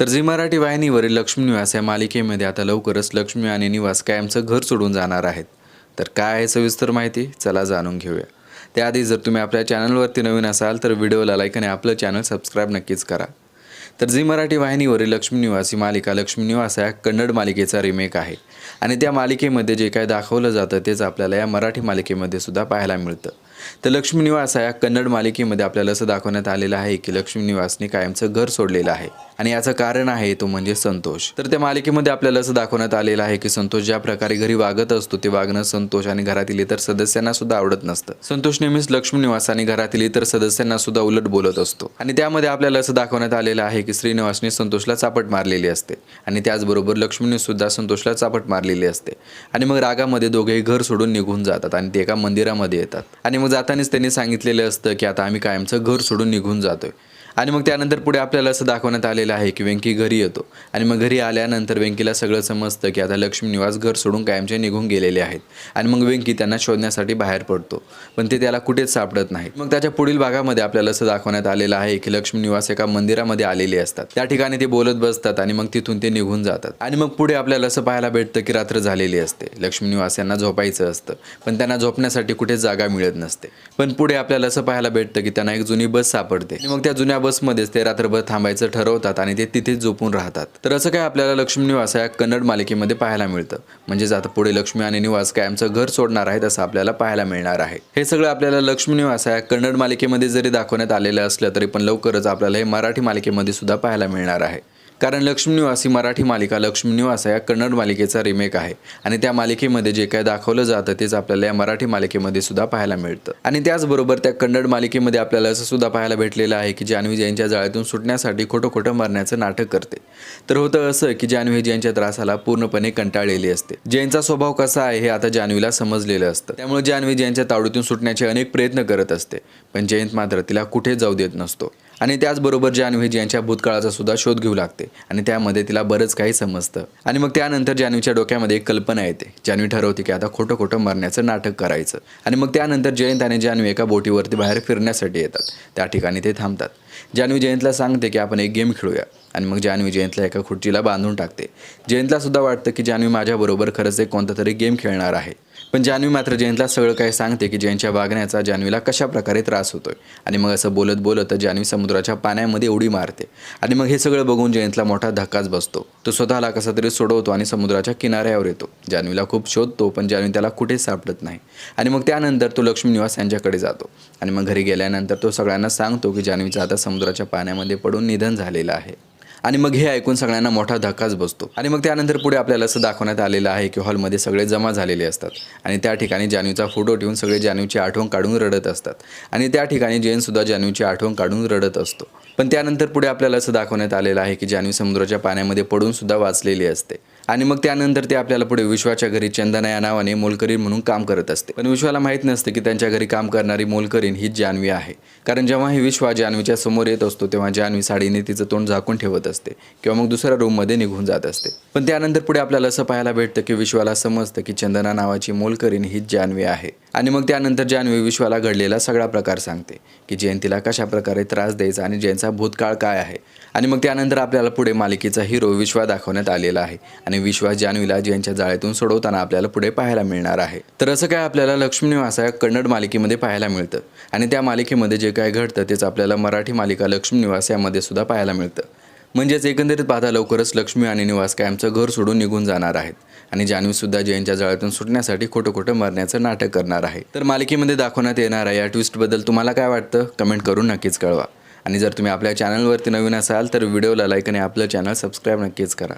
तर झी मराठी वाहिनीवरील लक्ष्मी निवास या मालिकेमध्ये आता लवकरच लक्ष्मी आणि निवास कायमचं घर सोडून जाणार आहेत. तर काय आहे सविस्तर माहिती, चला जाणून घेऊया. त्याआधी जर तुम्ही आपल्या चॅनलवरती नवीन असाल तर व्हिडिओला लाईक आणि आपलं चॅनल सबस्क्राईब नक्कीच करा. तर झी मराठी वाहिनीवरील लक्ष्मी निवास ही मालिका लक्ष्मी निवास या कन्नड मालिकेचा रिमेक आहे आणि त्या मालिकेमध्ये जे काय दाखवलं जातं तेच आपल्याला या मराठी मालिकेमध्ये सुद्धा पाहायला मिळतं. तर लक्ष्मी निवास या कन्नड मालिकेमध्ये आपल्याला असं दाखवण्यात आलेलं आहे की लक्ष्मी निवासने कायमचं घर सोडलेलं आहे आणि याचं कारण आहे तो म्हणजे संतोष. तर त्या मालिकेमध्ये आपल्याला असं दाखवण्यात आलेलं आहे की संतोष ज्या प्रकारे घरी वागत असतो ते वागणं संतोष आणि घरातील इतर सदस्यांना सुद्धा आवडत नसतं. संतोष नेहमीच लक्ष्मी निवास आणि घरातील इतर सदस्यांना सुद्धा उलट बोलत असतो आणि त्यामध्ये आपल्याला असं दाखवण्यात आलेलं आहे की श्रीनिवासने संतोषला चापट मारलेली असते आणि त्याचबरोबर लक्ष्मीने सुद्धा संतोषला चापट मारलेली असते आणि मग रागामध्ये दोघेही घर सोडून निघून जातात आणि ते एका मंदिरामध्ये येतात आणि मग जातानाच त्यांनी सांगितलेलं असतं की आता आम्ही कायमचं घर सोडून निघून जातोय. आणि मग त्यानंतर पुढे आपल्याला असं दाखवण्यात आलेलं आहे की वेंकी घरी येतो आणि मग घरी आल्यानंतर वेंकीला सगळं समजतं की आता लक्ष्मी निवास घर सोडून कायमचे निघून गेलेले आहेत आणि मग वेंकी त्यांना शोधण्यासाठी बाहेर पडतो पण ते त्याला कुठेच सापडत नाहीत. मग त्याच्या पुढील भागामध्ये आपल्याला असं दाखवण्यात आलेलं आहे की लक्ष्मी निवास एका मंदिरामध्ये आलेले असतात. त्या ठिकाणी ते बोलत बसतात आणि मग तिथून ते निघून जातात आणि मग पुढे आपल्याला असं पाहायला भेटतं की रात्र झालेली असते. लक्ष्मी निवास यांना झोपायचं असतं पण त्यांना झोपण्यासाठी कुठेच जागा मिळत नसते. पण पुढे आपल्याला असं पाहायला भेटतं की त्यांना एक जुनी बस सापडते आणि मग त्या जुन्या बसमध्येच ते रात्रभर थांबायचं ठरवतात आणि ते तिथेच झोपून राहतात. तर असं काय आपल्याला लक्ष्मी निवास या कन्नड मालिकेमध्ये पाहायला मिळतं. म्हणजेच आता पुढे लक्ष्मी आणि निवास कायमचं घर सोडणार आहेत असं आपल्याला पाहायला मिळणार आहे. हे सगळं आपल्याला लक्ष्मी निवास या कन्नड मालिकेमध्ये जरी दाखवण्यात आलेलं असलं तरी पण लवकरच आपल्याला हे मराठी मालिकेमध्ये सुद्धा पाहायला मिळणार आहे. कारण लक्ष्मी निवास ही मराठी मालिका लक्ष्मी निवास या कन्नड मालिकेचा रिमेक आहे आणि त्या मालिकेमध्ये जे काय दाखवलं जातं तेच आपल्याला या मराठी मालिकेमध्ये सुद्धा पाहायला मिळतं. आणि त्याचबरोबर त्या कन्नड मालिकेमध्ये आपल्याला असं सुद्धा पाहायला भेटलेलं आहे की जान्हवी जैनच्या जाळ्यातून सुटण्यासाठी खोटं मरण्याचं नाटक करते. तर होतं असं की जान्हवी जैनच्या त्रासाला पूर्णपणे कंटाळलेली असते. जैनचा स्वभाव कसा आहे हे आता जान्हवीला समजलेलं असतं. त्यामुळे जान्हवी जैनच्या तावडीतून सुटण्याचे अनेक प्रयत्न करत असते पण जयंत मात्र तिला कुठे जाऊ देत नसतो. आणि त्याचबरोबर जान्हवी जैनच्या भूतकाळाचा सुद्धा शोध घेऊ लागते आणि त्यामध्ये तिला बरंच काही समजतं. आणि मग त्यानंतर जान्हवीच्या डोक्यामध्ये एक कल्पना येते. जान्हवी ठरवते की आता खोटं मरण्याचं नाटक करायचं आणि मग त्यानंतर जयंत आणि जान्हवी एका बोटीवरती बाहेर फिरण्यासाठी येतात. त्या ठिकाणी ते थांबतात. जान्हवी जयंतला सांगते की आपण एक गेम खेळूया आणि मग जान्हवी जयंतला एका खुर्चीला बांधून टाकते. जयंतला सुद्धा वाटतं की जान्हवी माझ्याबरोबर खरंच एक कोणता तरी गेम खेळणार आहे. पण जान्हवी मात्र जयंतला सगळं काही सांगते की जयंतच्या वागण्याचा जान्हवीला कशा प्रकारे त्रास होतोय आणि मग असं बोलत जान्हवी समुद्राच्या पाण्यामध्ये उडी मारते आणि मग हे सगळं बघून जयंतला मोठा धक्काच बसतो. तो स्वतःला कसा तरी सोडवतो आणि समुद्राच्या किनाऱ्यावर येतो. जान्हवीला खूप शोधतो पण जान्हवी त्याला कुठेच सापडत नाही आणि मग त्यानंतर तो लक्ष्मी निवास यांच्याकडे जातो आणि मग घरी गेल्यानंतर तो सगळ्यांना सांगतो की जान्हवीचं आता समुद्राच्या पाण्यामध्ये पडून निधन झालेलं आहे. आणि मग हे ऐकून सगळ्यांना मोठा धक्काच बसतो. आणि मग त्यानंतर पुढे आपल्याला असं दाखवण्यात आलेलं आहे की हॉलमध्ये सगळे जमा झालेले असतात आणि त्या ठिकाणी जान्हवीचा फोटो ठेवून सगळे जान्हवीची आठवण काढून रडत असतात आणि त्या ठिकाणी जयंतसुद्धा जान्हवीची आठवण काढून रडत असतो. पण त्यानंतर पुढे आपल्याला असं दाखवण्यात आलेलं आहे की जान्हवी समुद्राच्या पाण्यामध्ये पडून सुद्धा वाचलेली असते. आणि मग त्यानंतर ते आपल्याला पुढे विश्वाच्या घरी चंदना या नावाने मोलकरीण म्हणून काम करत असते. पण विश्वाला माहीत नसते की त्यांच्या घरी काम करणारी मोलकरीण ही जान्हवी आहे. कारण जेव्हा ही विश्वा जान्हवीच्या समोर येत असतो तेव्हा जान्हवी साडीने तिचं तोंड झाकून ठेवत असते किंवा मग दुसऱ्या रूममध्ये निघून जात असते. पण त्यानंतर पुढे आपल्याला असं पाहायला भेटतं की विश्वाला समजतं की चंदना नावाची मोलकरीण ही जान्हवी आहे. आणि मग त्यानंतर जान्हवी विश्वाला घडलेला सगळा प्रकार सांगते की जयंतीला कशा प्रकारे त्रास द्यायचा आणि जयंतचा भूतकाळ काय आहे. आणि मग त्यानंतर आपल्याला पुढे मालिकेचा हिरो विश्वा दाखवण्यात आलेला आहे आणि विश्वा जान्हवीला जयंतच्या जाळ्यातून सोडवताना आपल्याला पुढे पाहायला मिळणार आहे. तर असं काय आपल्याला लक्ष्मी निवास या कन्नड मालिकेमध्ये पाहायला मिळतं आणि त्या मालिकेमध्ये जे काय घडतं तेच आपल्याला मराठी मालिका लक्ष्मी निवास यामध्ये सुद्धा पाहायला मिळतं. म्हणजेच एकंदरीत पाहता लवकरच लक्ष्मी आणि निवास कायमचं घर सोडून निघून जाणार आहेत आणि जान्हवीसुद्धा जयंतच्या जाळ्यातून सुटण्यासाठी खोटं मरण्याचं नाटक करणार आहे. तर मालिकेमध्ये दाखवण्यात येणाऱ्या या ट्विस्टबद्दल तुम्हाला काय वाटतं कमेंट करून नक्कीच कळवा. आणि जर तुम्ही आपल्या चॅनलवरती नवीन असाल तर व्हिडिओला लाईक आणि आपलं चॅनल सबस्क्राईब नक्कीच करा.